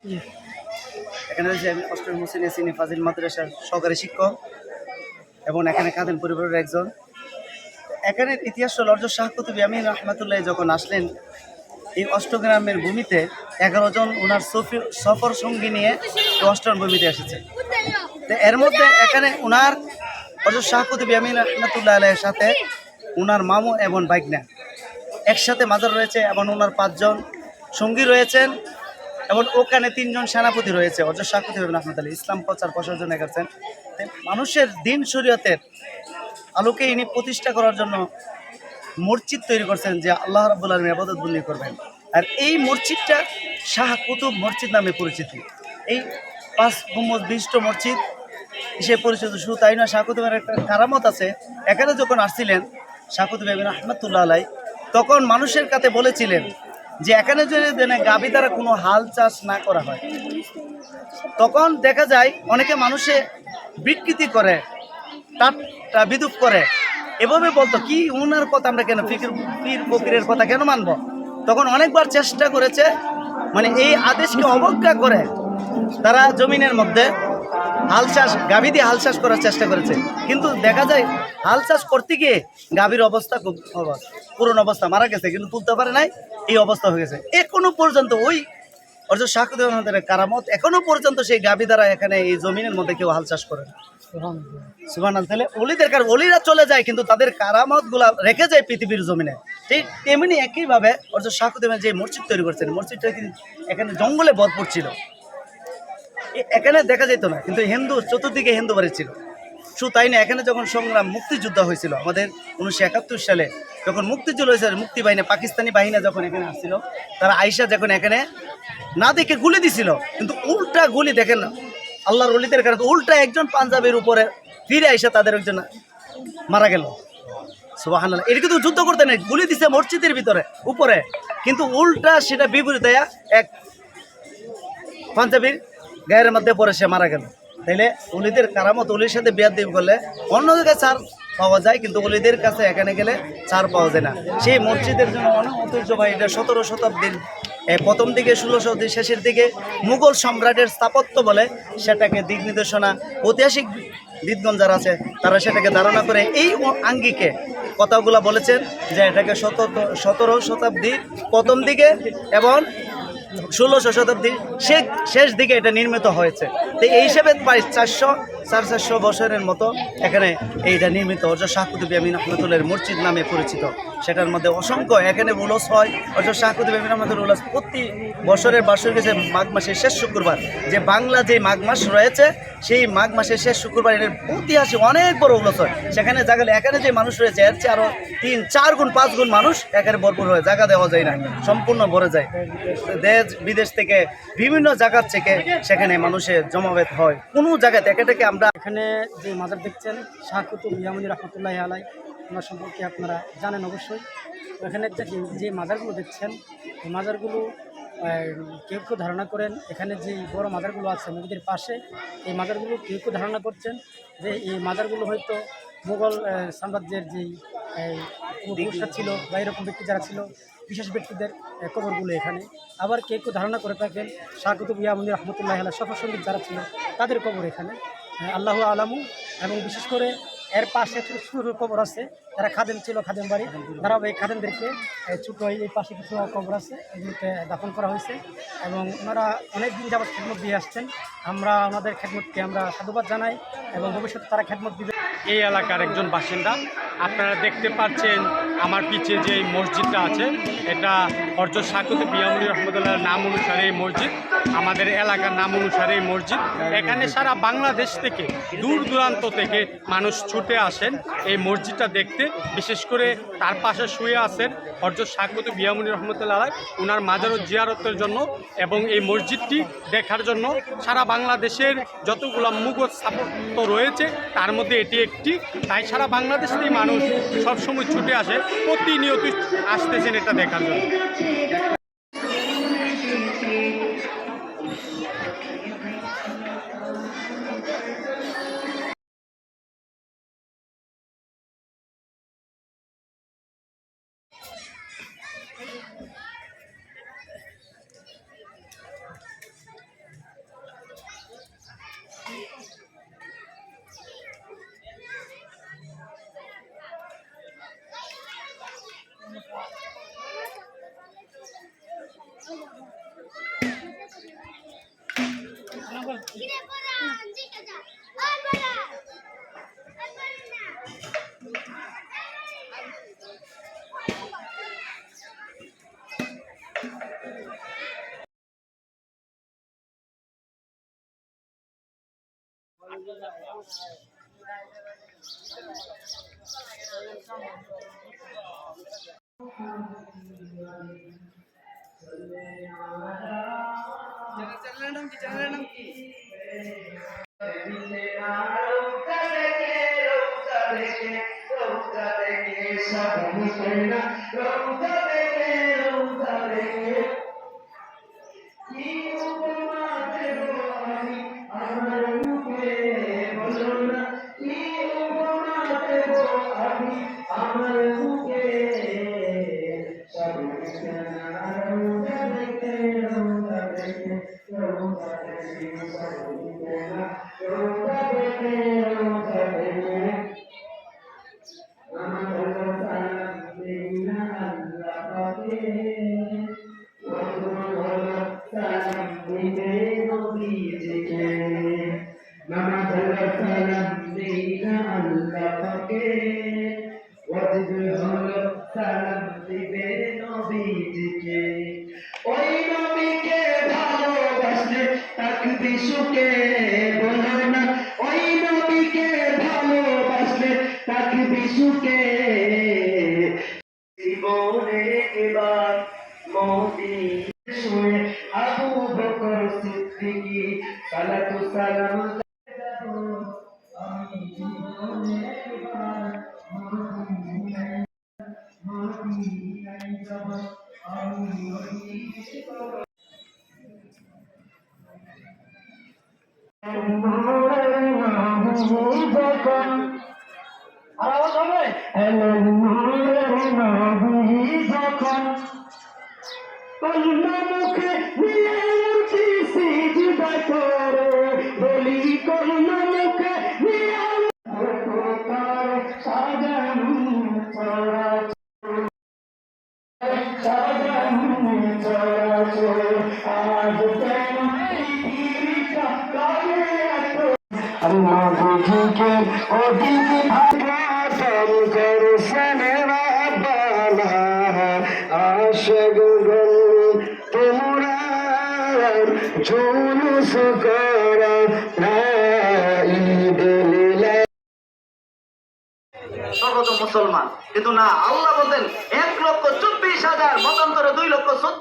জি। এখানে রয়েছে আমি অষ্টম মুসলিম ইয়াসিনী ফাজিল মাদ্রাসার সহকারী শিক্ষক এবং এখানে খাদেম পরিবারের একজন। এখানের ইতিহাস হল হযরত শাহ কুতুব আমিন রহমাতুল্লাহ যখন আসলেন এই অষ্টগ্রামের ভূমিতে 11 জন ওনার সফর সঙ্গী নিয়ে অষ্টগ্রাম ভূমিতে এসেছে। তো এর মধ্যে এখানে ওনার হযরত শাহ কুতুব আমিন রহমাতুল্লাহ আলাইহির সাথে ওনার মামু এবং ভাগনা একসাথে মাজার রয়েছে এবং ওনার 5 জন সঙ্গী রয়েছেন এবং ওখানে 3 জন সেনাপতি রয়েছে। হযরত শাহ কুতুব আমিন রহমাতুল্লাহ ইসলাম প্রচার প্রসারের জন্য গেছেন। মানুষের দিন শরীয়তের আলোকে ইনি প্রতিষ্ঠা করার জন্য মসজিদ তৈরি করছেন যে আল্লাহ রাব্বুল আলামিন ইবাদত বন্দি করবেন। আর এই মসজিদটা শাহ কুতুব মসজিদ নামে পরিচিত। এই 5 গম্বুজ বিশিষ্ট মসজিদ হিসেবে পরিচিত। শুধু তাই নয়, শাহ কুতুবের একটা কারামত আছে। এখানে যখন আসছিলেন শাহ কুতুব আমিন রহমাতুল্লাহ আলাইহি তখন মানুষের কাছে বলেছিলেন যে এখানে যদি গাভী দ্বারা কোনো হাল চাষ না করা হয়, তখন দেখা যায় অনেকে মানুষে বিকৃতি করে, তার বিদ্রুপ করে, এভাবে বলতো কি উনার কথা আমরা কেন পীর ফকিরের কথা কেন মানবো। তখন অনেকবার চেষ্টা করেছে, মানে এই আদেশকে অবজ্ঞা করে তারা জমিনের মধ্যে হাল চাষ গাভী দিয়ে হাল চাষ করার চেষ্টা করেছে। কিন্তু দেখা যায় হাল চাষ করতে গিয়ে গাভীর অবস্থা খুব পুরনো অবস্থা, মারা গেছে, কিন্তু তুলতে পারে নাই, এই অবস্থা হয়ে গেছে। এখনো পর্যন্ত ওই অর্থাৎ শাহ কুতুব আমাদের কারামত এখনো পর্যন্ত সেই গাভী দ্বারা এখানে এই জমিনের মধ্যে কেউ হাল চাষ করে না। সুবহানাল্লাহ। তাহলে অলিদের অলিরা চলে যায় কিন্তু তাদের কারামত গুলা রেখে যায় পৃথিবীর জমিনে। ঠিক তেমনি একইভাবে অর্থাৎ শাহ কুতুব যে মসজিদ তৈরি করছেন, মসজিদটা কিন্তু এখানে জঙ্গলে ভরপুর ছিল, এখানে দেখা যেত না, কিন্তু হিন্দু চতুর্দিকে হিন্দু বাড়ি ছিল। শুধু তাই না, এখানে যখন সংগ্রাম মুক্তিযুদ্ধ হয়েছিল আমাদের 1971 সালে, যখন মুক্তিযুদ্ধ হয়েছিল, মুক্তি বাহিনী পাকিস্তানি বাহিনী যখন এখানে আসছিল, তারা আইসা যখন এখানে না দেখে গুলি দিছিল, কিন্তু উল্টা গুলি দেখেন না আল্লাহর ওলিদের কারণে, উল্টা একজন পাঞ্জাবের উপরে ফিরে আইসা তাদের একজন মারা গেল। সুবহানাল্লাহ। এটা কিন্তু যুদ্ধ করতে নেই, গুলি দিছে মসজিদের ভিতরে উপরে, কিন্তু উল্টা সেটা বিপরীত এক পাঞ্জাবির গায়ের মধ্যে পরে সে মারা গেল। তাইলে অলিদের কারামত, অলির সাথে বিয়াদবি করলে অন্য জায়গায় ছাড় পাওয়া যায়, কিন্তু অলিদের কাছে এখানে গেলে ছাড় পাওয়া যায় না। সেই মসজিদের জন্য অনেক ঐতিহ্যবাহী। এটা 17 শতাব্দীর প্রথম দিকে, 16 শতাব্দীর শেষের দিকে মুঘল সম্রাটের স্থাপত্য বলে সেটাকে দিক নির্দেশনা ঐতিহাসিক বিদগণ যারা আছে তারা সেটাকে ধারণা করে এই আঙ্গিকে কথাগুলো বলেছেন যে এটাকে 17 শতাব্দীর প্রথম দিকে এবং 16 শতাব্দীর শেষ দিকে এটা নির্মিত হয়েছে। তো এই হিসেবে প্রায় 400 বছরের মতো এখানে এইটা নির্মিত। হযরত শাহ কুতুব আমিন রহমাতুল্লাহর মসজিদ নামে পরিচিত। সেটার মধ্যে অসংখ্য এখানে উলস হয়। হযরত শাহ কুতুব আমিন রহমাতুল্লাহ উলস প্রতি বছরের বার্ষিক গেছে মাঘ মাসের শেষ শুক্রবার, যে বাংলা যে মাঘ মাস রয়েছে সেই মাঘ মাসের শেষ শুক্রবার এর ঐতিহাসিক অনেক বড় উলস হয়। সেখানে জায়গা এখানে যে মানুষ রয়েছে এর চেয়ে আরও 3-4 গুণ 5 গুণ মানুষ এখানে ভরপুর হয়, জায়গা দেওয়া যায় না, সম্পূর্ণ ভরে যায়। দেশ বিদেশ থেকে বিভিন্ন জায়গার থেকে সেখানে মানুষের জমায়েত হয়। কোনো জায়গাতে এটাকে আমরা এখানে যে মাজার দেখছেন শাহ কুতুব আমিন রহমাতুল্লাহি আলাইহি, ওনার সম্পর্কে আপনারা জানেন অবশ্যই। এখানে যে মাজারগুলো দেখছেন, এই মাজারগুলো কেউ কেউ ধারণা করেন, এখানে যে বড় মাজারগুলো আছে নদীর পাশে, এই মাজারগুলো কেউ কেউ ধারণা করছেন যে এই মাজারগুলো হয়তো মুঘল সাম্রাজ্যের যেই পুরুষরা ছিল বা এরকম ব্যক্তি যারা ছিল, বিশেষ ব্যক্তিদের কবরগুলো এখানে। আবার কেউ কেউ ধারণা করে থাকেন শাহ কুতুব আমিন রহমতুল্লাহি আলাইহি সফর সঙ্গীত যারা ছিল তাদের কবর এখানে, আল্লাহু আলামু। এবং বিশেষ করে এর পাশে ছোটো ছোটো কবর আছে, যারা খাদেম ছিল, খাদেম বাড়ি, তারাও এই খাদেমদেরকে ছোটো এই পাশে কিছু কবর আছে, এগুলোতে দাফন করা হয়েছে এবং ওনারা অনেক দিন যাবৎ খেদমত দিয়ে আসছেন। আমরা ওনাদের খেদমতকে আমরা সাধুবাদ জানাই এবং ভবিষ্যতে তারা খেদমত দিবে। এই এলাকার একজন বাসিন্দা। আপনারা দেখতে পাচ্ছেন আমার পিছে যে মসজিদটা আছে, এটা হযরত শাহ কুতুব আমিন রহমাতুল্লাহর নাম অনুসারে এই মসজিদ, আমাদের এলাকার নাম অনুসারে এই মসজিদ। এখানে সারা বাংলাদেশ থেকে, দূর দূরান্ত থেকে মানুষ ছুটে আসেন এই মসজিদটা দেখতে। বিশেষ করে তার পাশে শুয়ে আছেন হযরত শাহ কুতুব আমিন রহমাতুল্লাহ আলাইহি, ওনার মাজারও জিয়ারতের জন্য এবং এই মসজিদটি দেখার জন্য সারা বাংলাদেশের যতগুলো মুঘল স্থাপত্য রয়েছে তার মধ্যে এটি একটি। তাই সারা বাংলাদেশ থেকে মানুষ সবসময় ছুটে আসে, প্রতিনিয়ত আসতেছেন এটা দেখার জন্য। ওই নবীকে ভালোবাসলে থাকবি সুখে, বলো না ওই নবীকে ভালোবাসলে থাকবি সুখে। জীবনে এবার মদিনা শুয়ে আবু বকর সিদ্দিকী সালাতু সালাম আমি জীবনে এবার মদিনায় যাব আমি মুখে বলি কন্যা মুখে সাজানো আল্লাহ বুঝিকে ওদিকে ভাগাতম করছেন রাব্বানা আশিক গল তোমরা জুলুস করা স্বগত মুসলমান, কিন্তু না, আল্লাহ বলেন 1,24,000 মতান্তরে 2,00,000